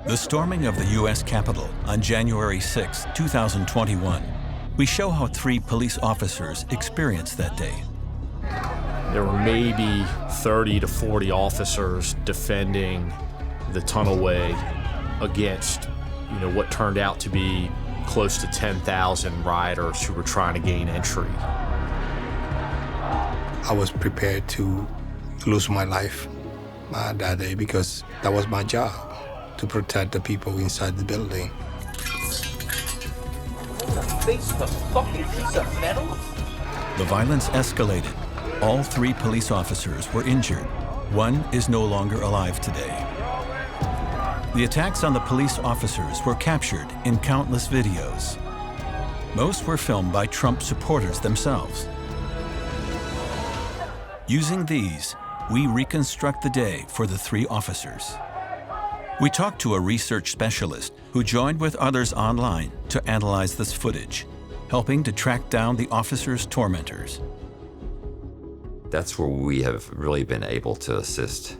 The storming of the U.S. Capitol on January 6, 2021. We show how 3 police officers experienced that day. There were maybe 30 to 40 officers defending the tunnelway against, what turned out to be close to 10,000 rioters who were trying to gain entry. I was prepared to lose my life that day because that was my job, to protect the people inside the building. Face of a fucking piece of metal? The violence escalated. All 3 police officers were injured. 1 is no longer alive today. The attacks on the police officers were captured in countless videos. Most were filmed by Trump supporters themselves. Using these, we reconstruct the day for the 3 officers. We talked to a research specialist who joined with others online to analyze this footage, helping to track down the officers' tormentors. That's where we have really been able to assist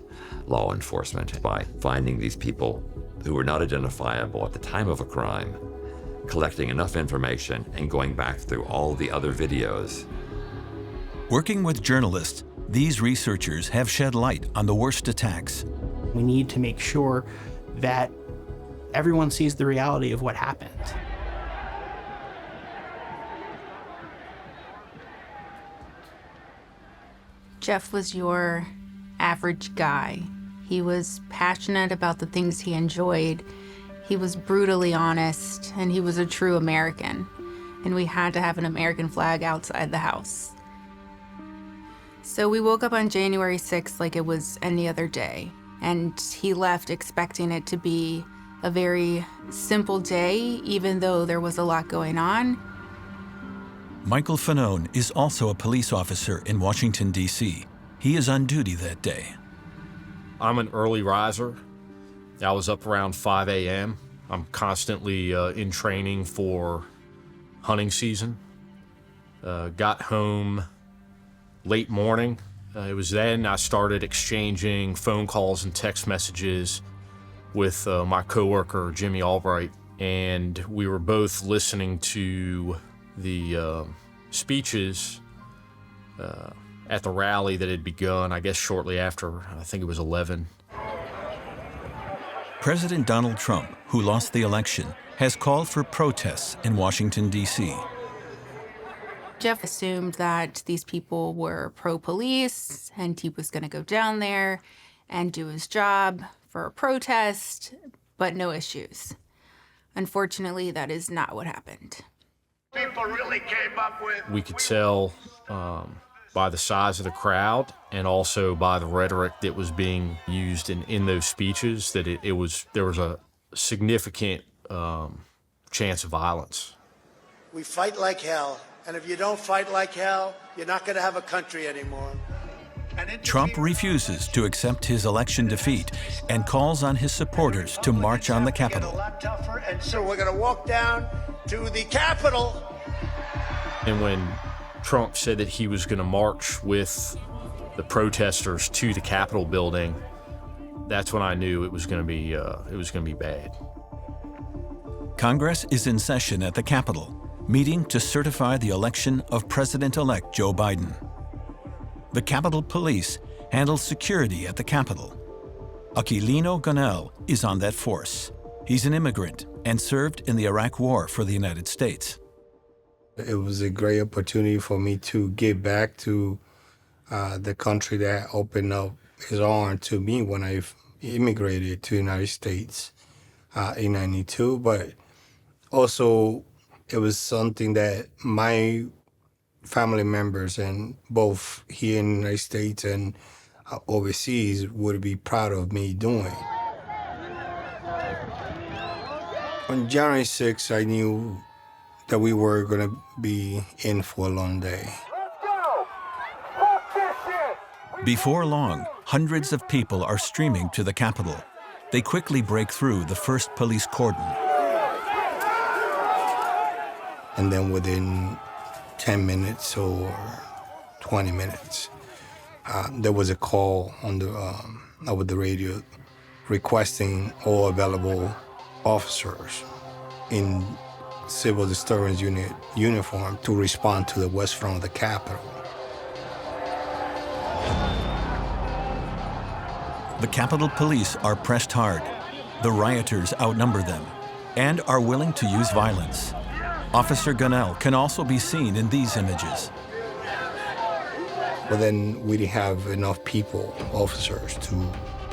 law enforcement by finding these people who were not identifiable at the time of a crime, collecting enough information and going back through all the other videos. Working with journalists, these researchers have shed light on the worst attacks. We need to make sure that everyone sees the reality of what happened. Jeff was your average guy. He was passionate about the things he enjoyed. He was brutally honest, and he was a true American. And we had to have an American flag outside the house. So we woke up on January 6th like it was any other day. And he left expecting it to be a very simple day, even though there was a lot going on. Michael Fanone is also a police officer in Washington, D.C. He is on duty that day. I'm an early riser. I was up around 5 a.m. I'm constantly in training for hunting season. Got home late morning. It was then I started exchanging phone calls and text messages with my coworker, Jimmy Albright, and we were both listening to the speeches at the rally that had begun, I guess shortly after, I think it was 11. President Donald Trump, who lost the election, has called for protests in Washington, D.C. Jeff assumed that these people were pro-police and he was going to go down there and do his job for a protest, but no issues. Unfortunately, that is not what happened. People really came up with. We could tell by the size of the crowd and also by the rhetoric that was being used in those speeches that there was a significant chance of violence. We fight like hell. And if you don't fight like hell, you're not going to have a country anymore. Trump refuses to accept his election defeat and calls on his supporters to march on the Capitol. And so we're going to walk down to the Capitol. And when Trump said that he was going to march with the protesters to the Capitol building, that's when I knew it was going to be bad. Congress is in session at the Capitol, meeting to certify the election of President-elect Joe Biden. The Capitol Police handles security at the Capitol. Aquilino Gonell is on that force. He's an immigrant and served in the Iraq War for the United States. It was a great opportunity for me to give back to the country that opened up his arm to me when I immigrated to the United States in '92, but also it was something that my family members, and both here in the United States and overseas, would be proud of me doing. On January 6th, I knew that we were going to be in for a long day. Before long, hundreds of people are streaming to the Capitol. They quickly break through the first police cordon. And then within 10 minutes or 20 minutes, there was a call on the over the radio requesting all available officers in civil disturbance unit uniform to respond to the west front of the Capitol. The Capitol Police are pressed hard. The rioters outnumber them and are willing to use violence. Officer Gunnell can also be seen in these images. But then we didn't have enough people, officers, to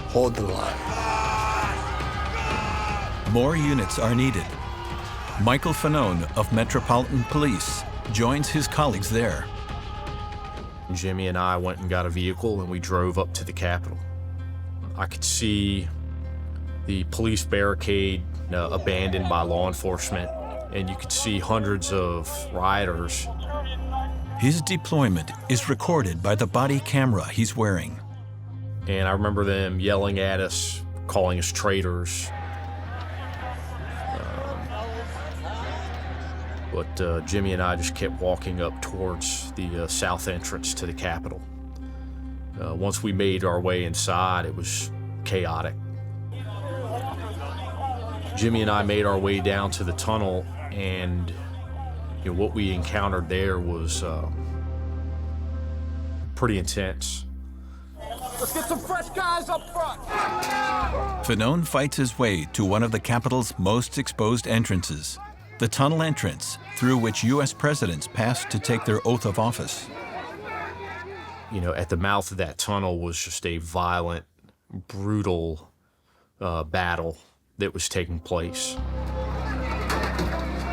hold the line. More units are needed. Michael Fanone of Metropolitan Police joins his colleagues there. Jimmy and I went and got a vehicle and we drove up to the Capitol. I could see the police barricade abandoned by law enforcement, and you could see hundreds of rioters. His deployment is recorded by the body camera he's wearing. And I remember them yelling at us, calling us traitors. But Jimmy and I just kept walking up towards the south entrance to the Capitol. Once we made our way inside, it was chaotic. Jimmy and I made our way down to the tunnel, and what we encountered there was pretty intense. Let's get some fresh guys up front. Fanone fights his way to one of the Capitol's most exposed entrances, the tunnel entrance through which U.S. presidents passed to take their oath of office. At the mouth of that tunnel was just a violent, brutal battle that was taking place.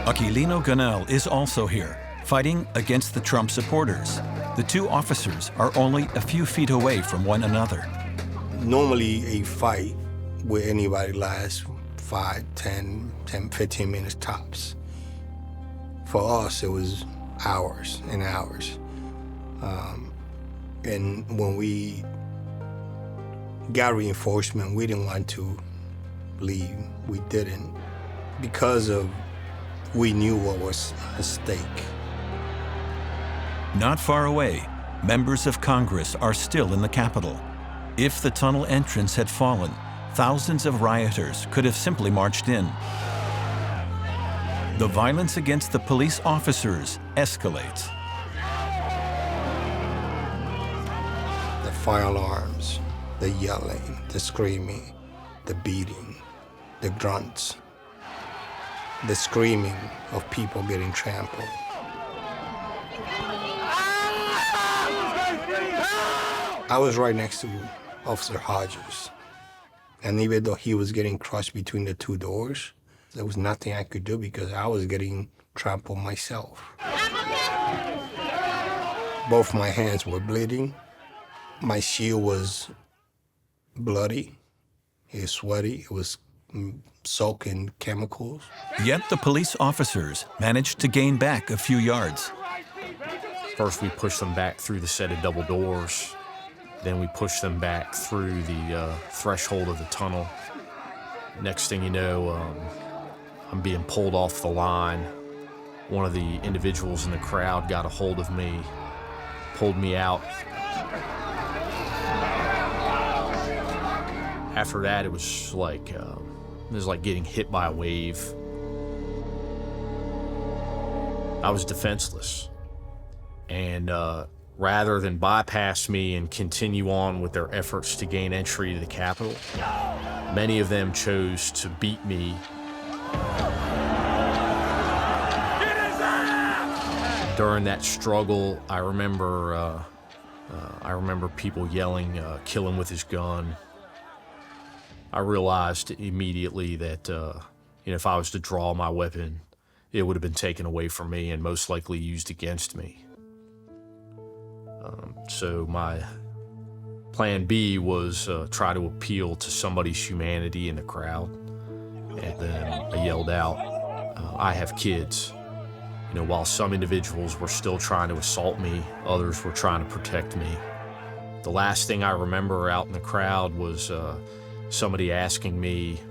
Aquilino Gunnell is also here, fighting against the Trump supporters. The two officers are only a few feet away from one another. Normally, a fight with anybody lasts 5, 10, 15 minutes tops. For us, it was hours and hours. And when we got reinforcement, we didn't want to leave. We didn't, because we knew what was at stake. Not far away, members of Congress are still in the Capitol. If the tunnel entrance had fallen, thousands of rioters could have simply marched in. The violence against the police officers escalates. The fire alarms, the yelling, the screaming, the beating, the grunts, the screaming of people getting trampled. I was right next to Officer Hodges, and even though he was getting crushed between the two doors, there was nothing I could do because I was getting trampled myself. Both my hands were bleeding. My shield was bloody. It was sweaty. It was soaked in chemicals. Yet the police officers managed to gain back a few yards. First, we pushed them back through the set of double doors. Then we pushed them back through the threshold of the tunnel. Next thing you know, I'm being pulled off the line. One of the individuals in the crowd got a hold of me, pulled me out. After that, it was like getting hit by a wave. I was defenseless. And rather than bypass me and continue on with their efforts to gain entry to the Capitol, many of them chose to beat me. During that struggle, I remember people yelling, "Kill him with his gun." I realized immediately that if I was to draw my weapon, it would have been taken away from me and most likely used against me. So my plan B was try to appeal to somebody's humanity in the crowd. And then I yelled out, "I have kids." While some individuals were still trying to assault me, others were trying to protect me. The last thing I remember out in the crowd was somebody asking me,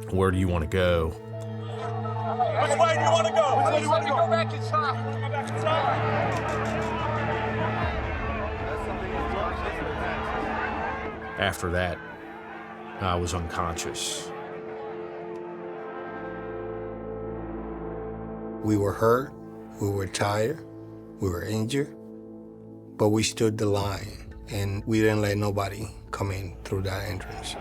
"Where do you want to go?" Where do you want to go? We want to go back inside. After that, I was unconscious. We were hurt, we were tired, we were injured, but we stood the line and we didn't let nobody come in through that entrance.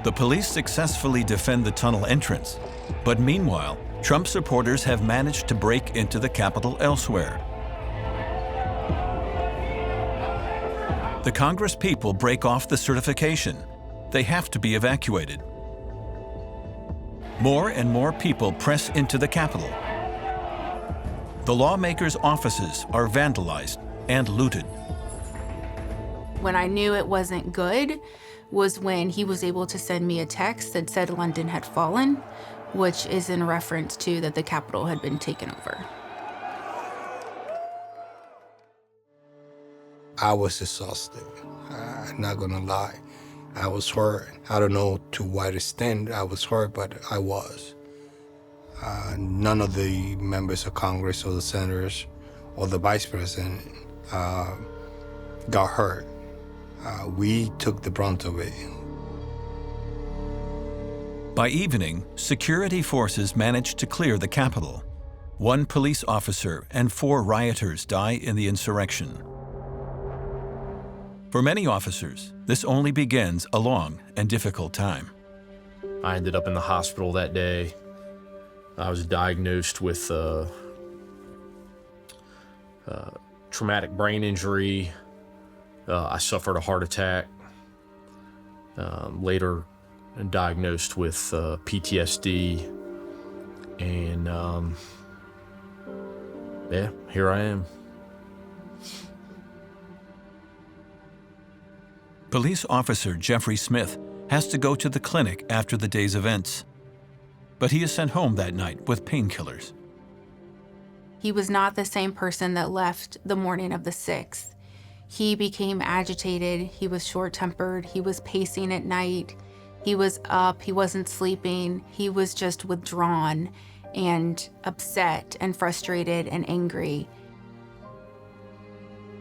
The police successfully defend the tunnel entrance, but meanwhile, Trump supporters have managed to break into the Capitol elsewhere. The Congress people break off the certification. They have to be evacuated. More and more people press into the Capitol. The lawmakers' offices are vandalized and looted. When I knew it wasn't good was when he was able to send me a text that said London had fallen, which is in reference to that the Capitol had been taken over. I was exhausted, I'm not gonna lie. I was hurt. I don't know to what extent I was hurt, but I was. None of the members of Congress or the senators or the vice president got hurt. We took the brunt of it. By evening, security forces managed to clear the Capitol. 1 police officer and 4 rioters die in the insurrection. For many officers, this only begins a long and difficult time. I ended up in the hospital that day. I was diagnosed with traumatic brain injury. I suffered a heart attack. Later diagnosed with PTSD. And yeah, here I am. Police officer Jeffrey Smith has to go to the clinic after the day's events, but he is sent home that night with painkillers. He was not the same person that left the morning of the 6th. He became agitated, he was short-tempered, he was pacing at night, he was up, he wasn't sleeping, he was just withdrawn and upset and frustrated and angry.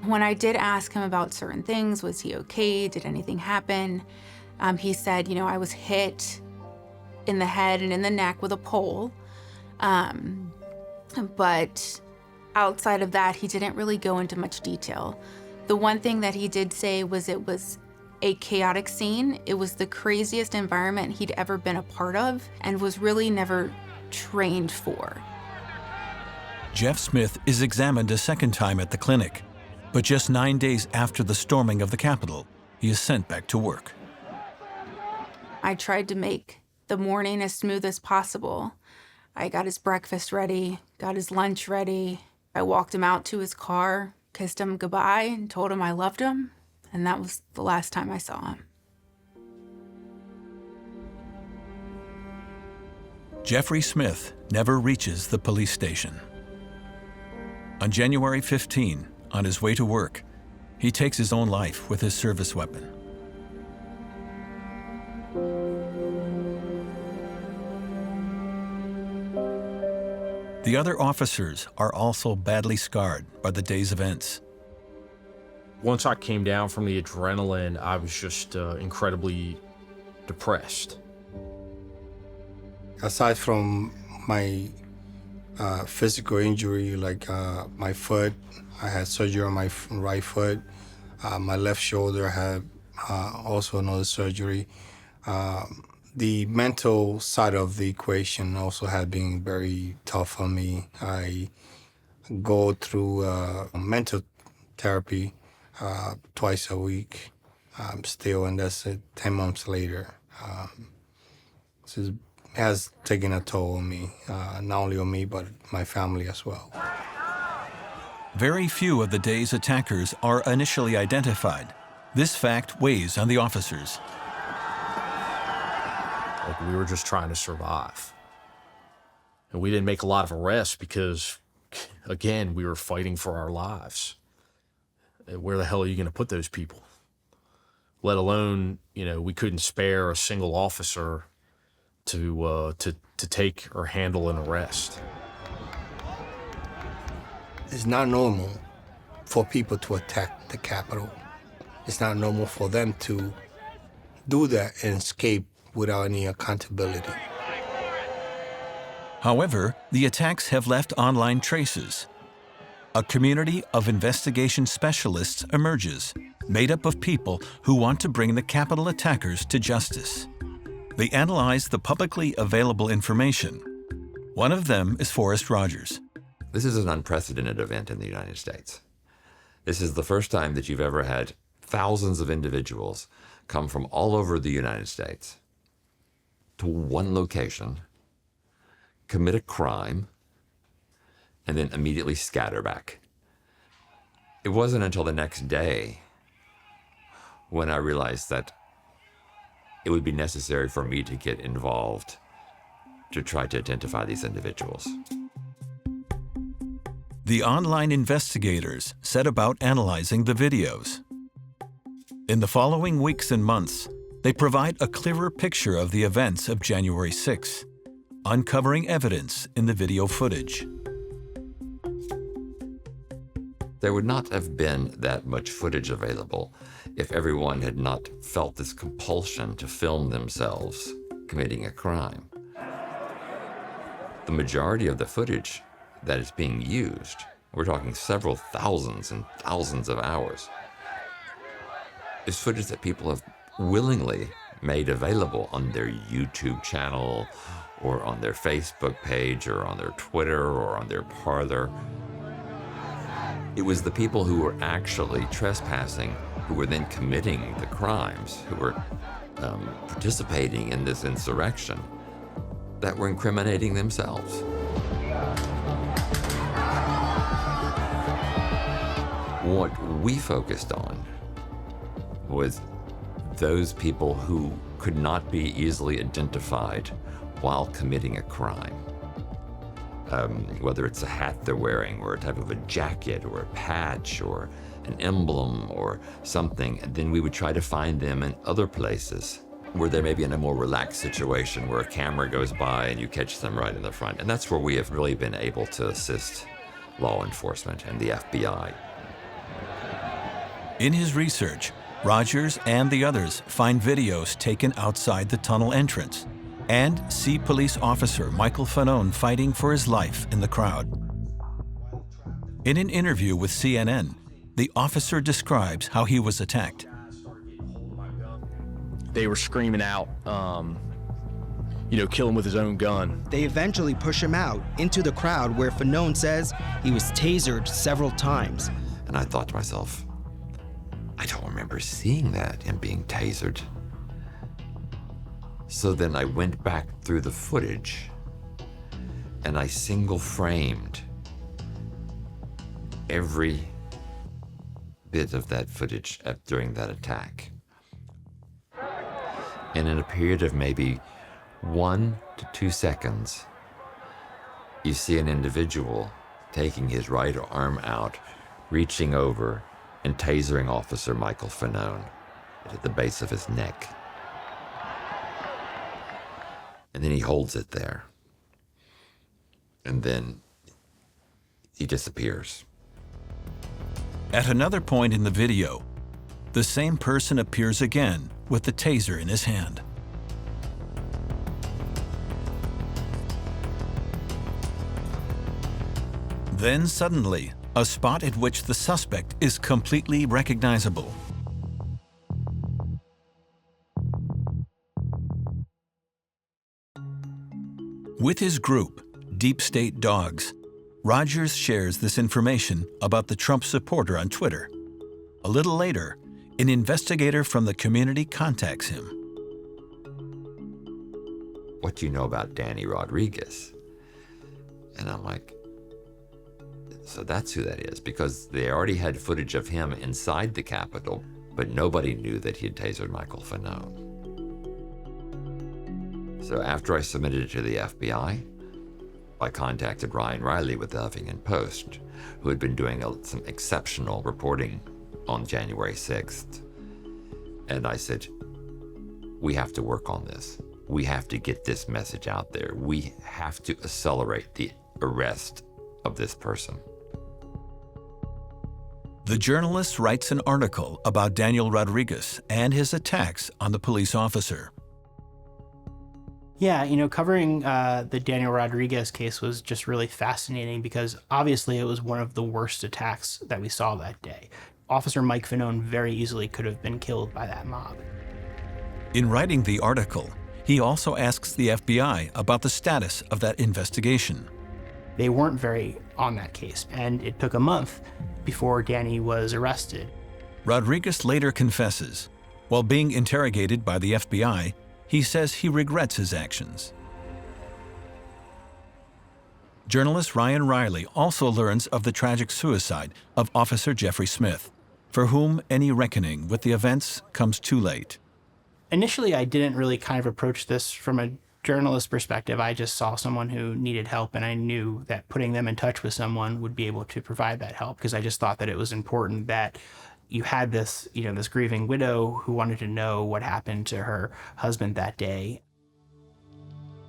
When I did ask him about certain things, was he okay? Did anything happen? He said, you know, I was hit in the head and in the neck with a pole. But outside of that, he didn't really go into much detail. The one thing that he did say was it was a chaotic scene. It was the craziest environment he'd ever been a part of and was really never trained for. Jeff Smith is examined a second time at the clinic. But just 9 days after the storming of the Capitol, he is sent back to work. I tried to make the morning as smooth as possible. I got his breakfast ready, got his lunch ready. I walked him out to his car, kissed him goodbye, and told him I loved him, and that was the last time I saw him. Jeffrey Smith never reaches the police station. On January 15, on his way to work, he takes his own life with his service weapon. The other officers are also badly scarred by the day's events. Once I came down from the adrenaline, I was just incredibly depressed. Aside from my physical injury, like my foot, I had surgery on my right foot. My left shoulder had also another surgery. The mental side of the equation also had been very tough on me. I go through mental therapy twice a week still, and that's 10 months later. So it has taken a toll on me, not only on me, but my family as well. Very few of the day's attackers are initially identified. This fact weighs on the officers. Like, we were just trying to survive. And we didn't make a lot of arrests because, again, we were fighting for our lives. Where the hell are you going to put those people? Let alone, you know, we couldn't spare a single officer to take or handle an arrest. It's not normal for people to attack the Capitol. It's not normal for them to do that and escape without any accountability. However, the attacks have left online traces. A community of investigation specialists emerges, made up of people who want to bring the Capitol attackers to justice. They analyze the publicly available information. One of them is Forrest Rogers. This is an unprecedented event in the United States. This is the first time that you've ever had thousands of individuals come from all over the United States to one location, commit a crime, and then immediately scatter back. It wasn't until the next day when I realized that it would be necessary for me to get involved to try to identify these individuals. The online investigators set about analyzing the videos. In the following weeks and months, they provide a clearer picture of the events of January 6, uncovering evidence in the video footage. There would not have been that much footage available if everyone had not felt this compulsion to film themselves committing a crime. The majority of the footage that is being used, we're talking several thousands and thousands of hours, is footage that people have willingly made available on their YouTube channel or on their Facebook page or on their Twitter or on their Parler. It was the people who were actually trespassing who were then committing the crimes, who were participating in this insurrection, that were incriminating themselves. What we focused on was those people who could not be easily identified while committing a crime. Whether it's a hat they're wearing or a type of a jacket or a patch or an emblem or something, and then we would try to find them in other places where they're maybe in a more relaxed situation where a camera goes by and you catch them right in the front. And that's where we have really been able to assist law enforcement and the FBI. In his research, Rogers and the others find videos taken outside the tunnel entrance and see police officer Michael Fanone fighting for his life in the crowd. In an interview with CNN, the officer describes how he was attacked. They were screaming out, kill him with his own gun. They eventually push him out into the crowd where Fanone says he was tasered several times. And I thought to myself, I don't remember seeing that, him being tasered. So then I went back through the footage and I single framed every bit of that footage during that attack. And in a period of maybe 1 to 2 seconds, you see an individual taking his right arm out, reaching over and tasering Officer Michael Fanone at the base of his neck. And then he holds it there. And then he disappears. At another point in the video, the same person appears again with the taser in his hand. Then suddenly, a spot at which the suspect is completely recognizable. With his group, Deep State Dogs, Rogers shares this information about the Trump supporter on Twitter. A little later, an investigator from the community contacts him. What do you know about Danny Rodriguez? And I'm like, so that's who that is, because they already had footage of him inside the Capitol, but nobody knew that he had tasered Michael Fanone. So after I submitted it to the FBI, I contacted Ryan Riley with the Huffington Post, who had been doing some exceptional reporting on January 6th. And I said, we have to work on this. We have to get this message out there. We have to accelerate the arrest of this person. The journalist writes an article about Daniel Rodriguez and his attacks on the police officer. Yeah, covering the Daniel Rodriguez case was just really fascinating because obviously it was one of the worst attacks that we saw that day. Officer Mike Fanone very easily could have been killed by that mob. In writing the article, he also asks the FBI about the status of that investigation. They weren't very on that case, and it took a month before Danny was arrested. Rodriguez later confesses. While being interrogated by the FBI, he says he regrets his actions. Journalist Ryan Riley also learns of the tragic suicide of Officer Jeffrey Smith, for whom any reckoning with the events comes too late. Initially, I didn't really kind of approach this from a journalist perspective. I just saw someone who needed help, and I knew that putting them in touch with someone would be able to provide that help, because I just thought that it was important that you had this, this grieving widow who wanted to know what happened to her husband that day.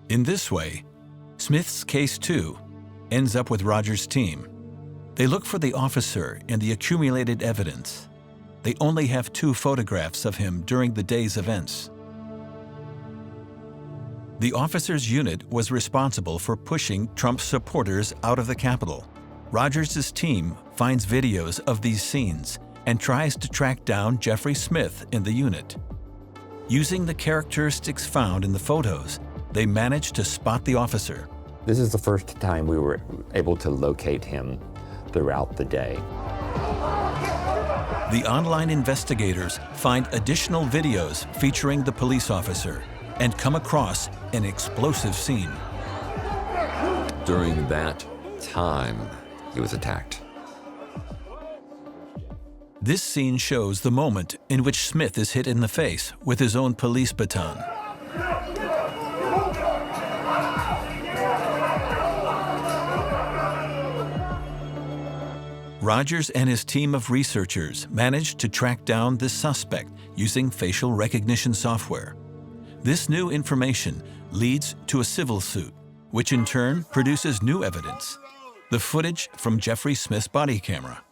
In this way, Smith's case, too, ends up with Rogers' team. They look for the officer in the accumulated evidence. They only have 2 photographs of him during the day's events. The officer's unit was responsible for pushing Trump's supporters out of the Capitol. Rogers' team finds videos of these scenes and tries to track down Jeffrey Smith in the unit. Using the characteristics found in the photos, they managed to spot the officer. This is the first time we were able to locate him throughout the day. The online investigators find additional videos featuring the police officer and come across an explosive scene. During that time, he was attacked. This scene shows the moment in which Smith is hit in the face with his own police baton. Rogers and his team of researchers managed to track down this suspect using facial recognition software. This new information leads to a civil suit, which in turn produces new evidence, the footage from Jeffrey Smith's body camera.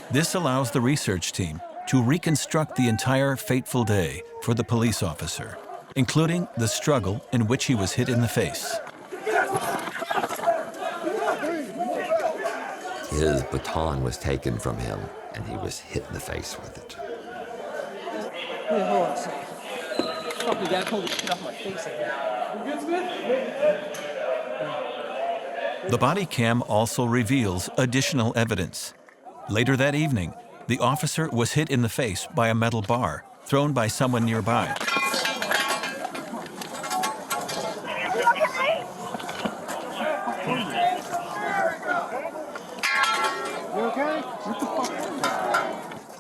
This allows the research team to reconstruct the entire fateful day for the police officer, including the struggle in which he was hit in the face. His baton was taken from him, and he was hit in the face with it. Wait, hold on a second. Fuck, you gotta pull this shit off my face again. You good, Smith? The body cam also reveals additional evidence. Later that evening, the officer was hit in the face by a metal bar thrown by someone nearby.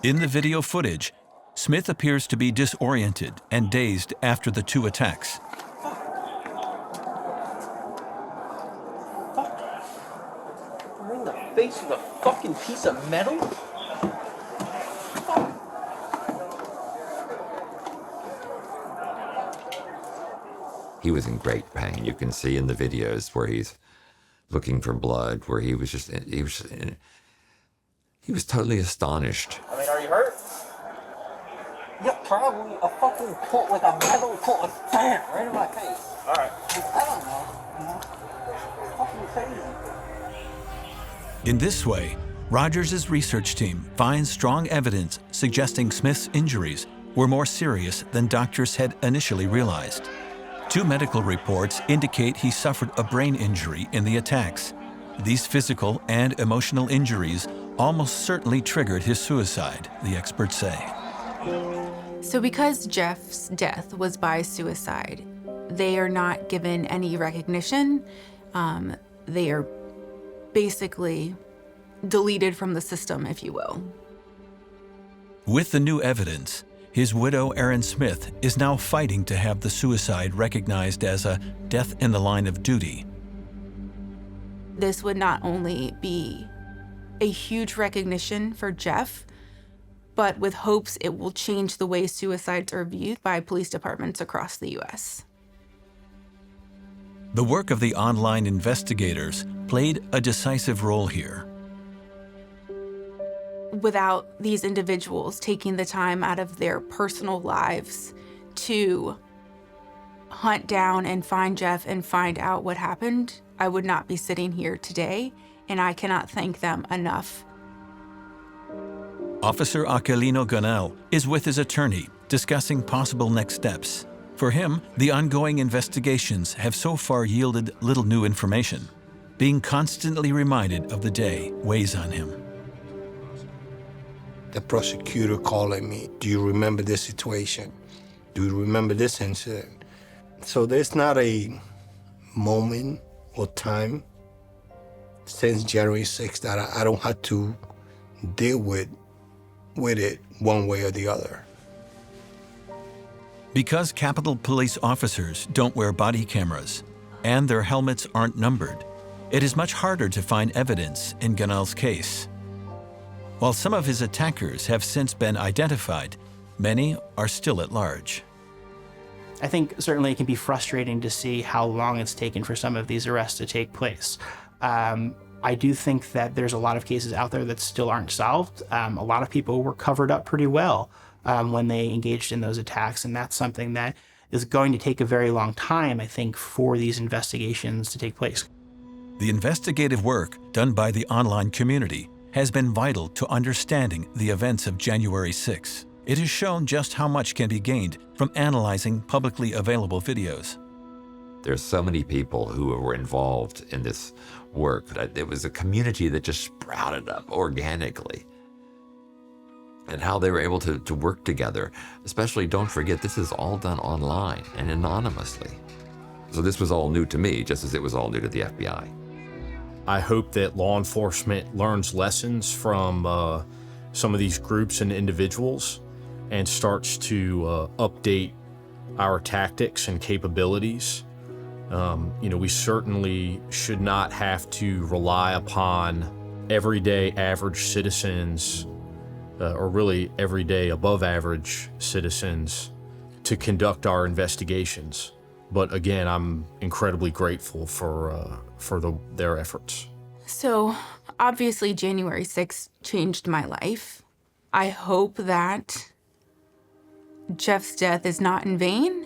In the video footage, Smith appears to be disoriented and dazed after the 2 attacks. I'm in the face with a fucking piece of metal? He was in great pain. You can see in the videos where he's looking for blood, where he was totally astonished. I mean, are you hurt? Yeah, probably a fucking cut with a metal cut, bam, right in my face. Alright. I don't know. Fucking crazy. In this way, Rogers' research team finds strong evidence suggesting Smith's injuries were more serious than doctors had initially realized. 2 medical reports indicate he suffered a brain injury in the attacks. These physical and emotional injuries almost certainly triggered his suicide, the experts say. So because Jeff's death was by suicide, they are not given any recognition. They are basically deleted from the system, if you will. With the new evidence, his widow, Erin Smith, is now fighting to have the suicide recognized as a death in the line of duty. This would not only be a huge recognition for Jeff, but with hopes it will change the way suicides are viewed by police departments across the U.S. The work of the online investigators played a decisive role here. without these individuals taking the time out of their personal lives to hunt down and find Jeff and find out what happened, I would not be sitting here today, and I cannot thank them enough. Officer Aquilino Gonell is with his attorney discussing possible next steps. For him, the ongoing investigations have so far yielded little new information. Being constantly reminded of the day weighs on him. The prosecutor calling me, do you remember this situation? Do you remember this incident? So there's not a moment or time since January 6th that I don't have to deal with it one way or the other. Because Capitol Police officers don't wear body cameras and their helmets aren't numbered, it is much harder to find evidence in Gonell's case. While some of his attackers have since been identified, many are still at large. I think certainly it can be frustrating to see how long it's taken for some of these arrests to take place. I do think that there's a lot of cases out there that still aren't solved. A lot of people were covered up pretty well when they engaged in those attacks, and that's something that is going to take a very long time, I think, for these investigations to take place. The investigative work done by the online community has been vital to understanding the events of January 6. It has shown just how much can be gained from analyzing publicly available videos. There's so many people who were involved in this work. It was a community that just sprouted up organically. And how they were able to work together. Especially, don't forget, this is all done online and anonymously. So this was all new to me, just as it was all new to the FBI. I hope that law enforcement learns lessons from some of these groups and individuals and starts to update our tactics and capabilities. We certainly should not have to rely upon everyday average citizens, or really everyday above average citizens, to conduct our investigations. But again, I'm incredibly grateful for their efforts. So obviously January 6th changed my life. I hope that Jeff's death is not in vain,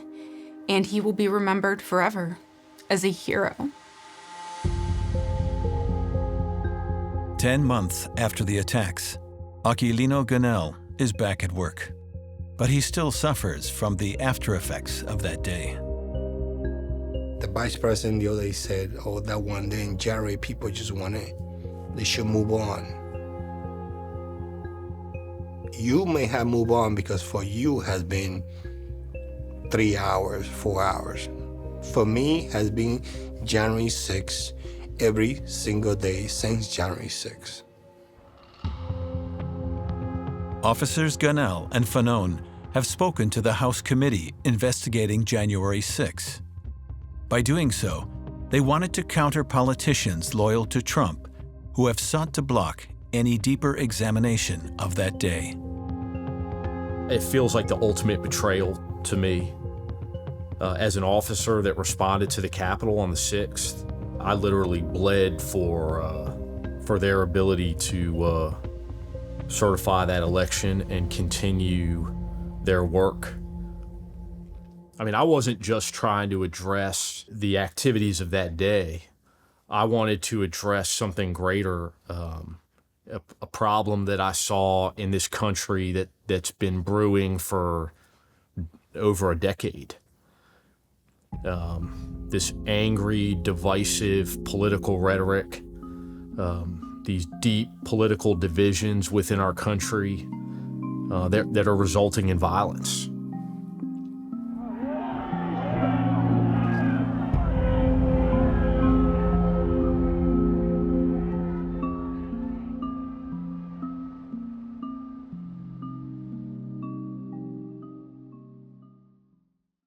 and he will be remembered forever as a hero. 10 months after the attacks, Aquilino Gonell is back at work, but he still suffers from the after effects of that day. The vice president the other day said, that one day in January, people just they should move on. You may have moved on because for you has been 3 hours, 4 hours. For me, has been January 6th, every single day since January 6th. Officers Gonell and Fanone have spoken to the House committee investigating January 6. By doing so, they wanted to counter politicians loyal to Trump who have sought to block any deeper examination of that day. It feels like the ultimate betrayal to me. As an officer that responded to the Capitol on the 6th, I literally bled for their ability to certify that election and continue their work. I mean, I wasn't just trying to address the activities of that day. I wanted to address something greater, a problem that I saw in this country that's been brewing for over a decade. This angry, divisive political rhetoric, these deep political divisions within our country that are resulting in violence.